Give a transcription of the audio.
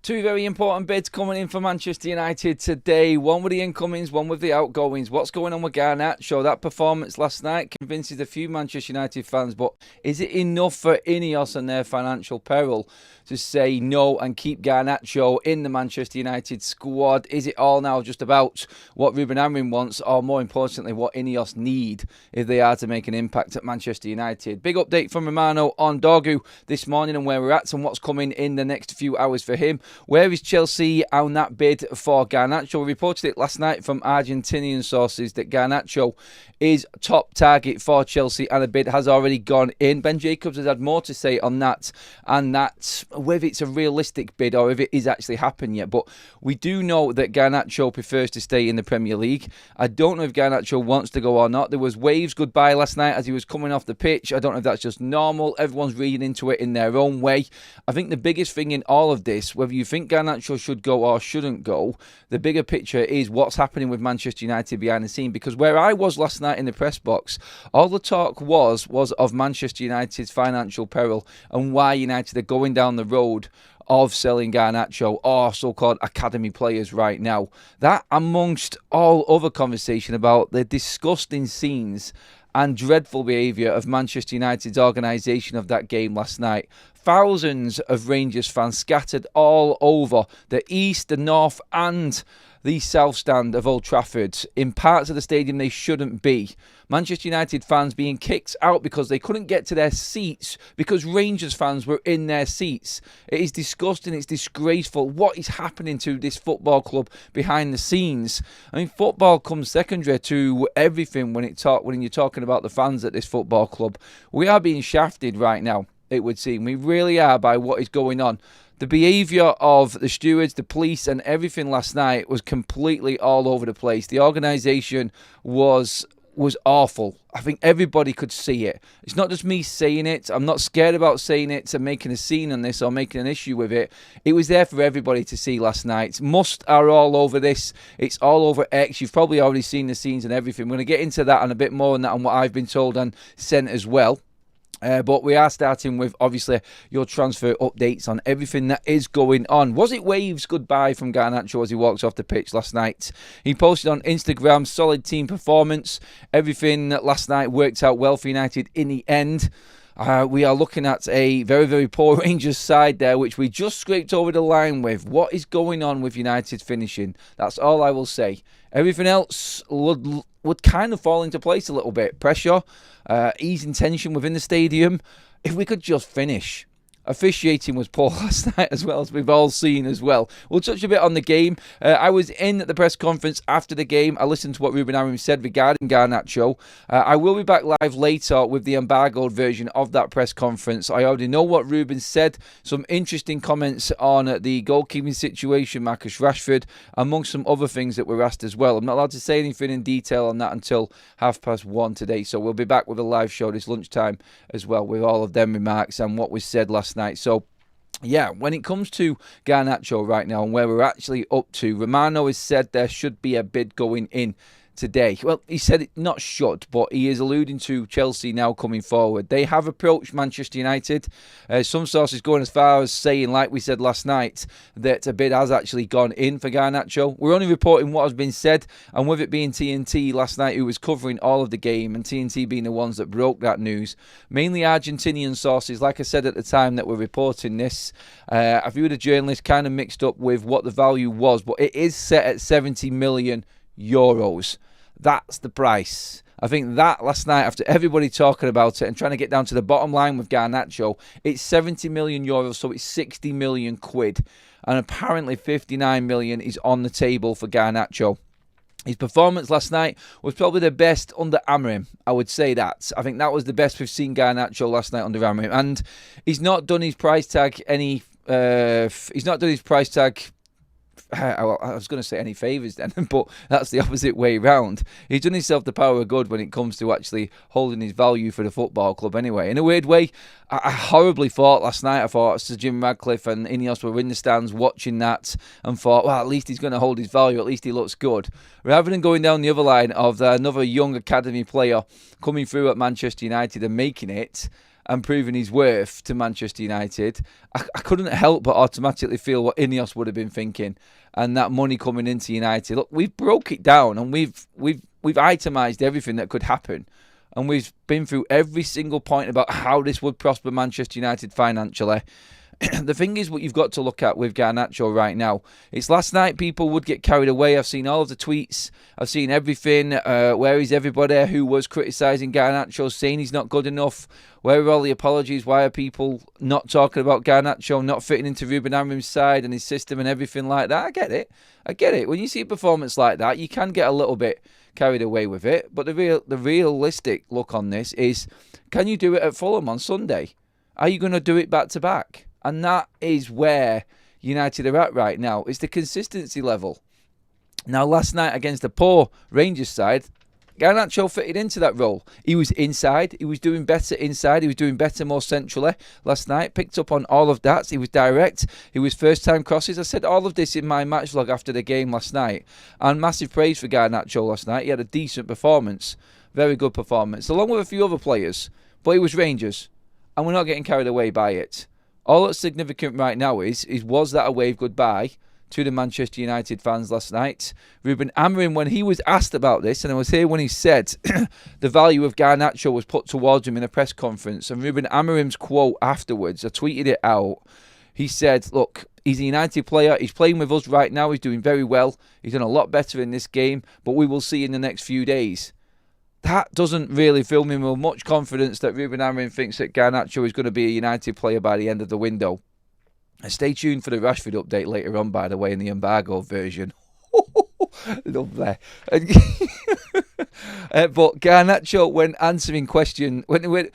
Two very important bids coming in for Manchester United today. One with the incomings, one with the outgoings. What's going on with Garnacho? That performance last night convinces a few Manchester United fans, but is it enough for Ineos and their financial peril to say no and keep Garnacho in the Manchester United squad? Is it all now just about what Ruben Amorim wants, or more importantly, what Ineos need if they are to make an impact at Manchester United? Big update from Romano on Dorgu this morning and where we're at and what's coming in the next few hours for him. Where is Chelsea on that bid for Garnacho? We reported it last night from Argentinian sources that Garnacho is top target for Chelsea and a bid has already gone in. Ben Jacobs has had more to say on that, and that's whether it's a realistic bid or if it is actually happened yet. But we do know that Garnacho prefers to stay in the Premier League. I don't know if Garnacho wants to go or not. There was waves goodbye last night as he was coming off the pitch. I don't know if that's just normal. Everyone's reading into it in their own way. I think the biggest thing in all of this, whether you think Garnacho should go or shouldn't go, the bigger picture is what's happening with Manchester United behind the scene. Because where I was last night in the press box, all the talk was of Manchester United's financial peril and why United are going down the road of selling Garnacho or so-called academy players right now. That amongst all other conversation about the disgusting scenes and dreadful behaviour of Manchester United's organisation of that game last night. Thousands of Rangers fans scattered all over the east, the north and the south stand of Old Trafford in parts of the stadium they shouldn't be. Manchester United fans being kicked out because they couldn't get to their seats because Rangers fans were in their seats. It is disgusting, it's disgraceful. What is happening to this football club behind the scenes? I mean, football comes secondary to everything when you're talking about the fans at this football club. We are being shafted right now, it would seem. We really are by what is going on. The behaviour of the stewards, the police and everything last night was completely all over the place. The organisation was awful. I think everybody could see it. It's not just me saying it. I'm not scared about saying it and making a scene on this or making an issue with it. It was there for everybody to see last night. Must are all over this. It's all over X. You've probably already seen the scenes and everything. We're going to get into that and a bit more on that and what I've been told and sent as well. But we are starting with, obviously, your transfer updates on everything that is going on. Was it waves goodbye from Garnacho as he walks off the pitch last night? He posted on Instagram, solid team performance. Everything last night worked out well for United in the end. We are looking at a very, very poor Rangers side there, which we just scraped over the line with. What is going on with United's finishing? That's all I will say. Everything else would kind of fall into place a little bit. Pressure, easing tension within the stadium. If we could just finish. Officiating was poor last night as well, as we've all seen as well. We'll touch a bit on the game. I was in the press conference after the game. I listened to what Ruben Amorim said regarding Garnacho. I will be back live later with the embargoed version of that press conference. I already know what Ruben said. Some interesting comments on the goalkeeping situation, Marcus Rashford, amongst some other things that were asked as well. I'm not allowed to say anything in detail on that until 1:30 today. So we'll be back with a live show this lunchtime as well with all of them remarks and what was said last night. So, yeah, when it comes to Garnacho right now and where we're actually up to, Romano has said there should be a bid going in today. Well, he said it not should, but he is alluding to Chelsea now coming forward. They have approached Manchester United. Some sources going as far as saying, like we said last night, that a bid has actually gone in for Garnacho. We're only reporting what has been said, and with it being TNT last night who was covering all of the game, and TNT being the ones that broke that news, mainly Argentinian sources, like I said at the time that we're reporting this, a few of the journalists kind of mixed up with what the value was, but it is set at 70 million euros. That's the price. I think that last night, after everybody talking about it and trying to get down to the bottom line with Garnacho, it's 70 million euros, so it's 60 million quid. And apparently 59 million is on the table for Garnacho. His performance last night was probably the best under Amorim. I would say that. I think that was the best we've seen Garnacho last night under Amorim. And he's not done his price tag any... I was going to say any favours then, but that's the opposite way round. He's done himself the power of good when it comes to actually holding his value for the football club anyway. In a weird way, I horribly thought last night, I thought Sir Jim Radcliffe and Ineos were in the stands watching that and thought, well, at least he's going to hold his value, at least he looks good. Rather than going down the other line of another young academy player coming through at Manchester United and making it, and proving his worth to Manchester United, I couldn't help but automatically feel what Ineos would have been thinking, and that money coming into United. Look, we've broke it down, and we've itemised everything that could happen, and we've been through every single point about how this would prosper Manchester United financially. The thing is, what you've got to look at with Garnacho right now, it's last night people would get carried away. I've seen all of the tweets. I've seen everything. Where is everybody who was criticising Garnacho, saying he's not good enough? Where are all the apologies? Why are people not talking about Garnacho not fitting into Ruben Amorim's side and his system and everything like that? I get it. When you see a performance like that, you can get a little bit carried away with it. But the realistic look on this is, can you do it at Fulham on Sunday? Are you going to do it back to back? And that is where United are at right now. It's the consistency level. Now, last night against the poor Rangers side, Garnacho fitted into that role. He was inside. He was doing better inside. He was doing better more centrally last night. Picked up on all of that. He was direct. He was first-time crosses. I said all of this in my match vlog after the game last night. And massive praise for Garnacho last night. He had a decent performance. Very good performance. Along with a few other players. But it was Rangers. And we're not getting carried away by it. All that's significant right now is was that a wave goodbye to the Manchester United fans last night? Ruben Amorim, when he was asked about this, and I was here when he said the value of Garnacho was put towards him in a press conference, and Ruben Amorim's quote afterwards, I tweeted it out, he said, look, he's a United player, he's playing with us right now, he's doing very well, he's done a lot better in this game, but we will see in the next few days. That doesn't really fill me with much confidence that Ruben Amorim thinks that Garnacho is going to be a United player by the end of the window. And stay tuned for the Rashford update later on, by the way, in the embargo version. Lovely. But Garnacho, when answering question, when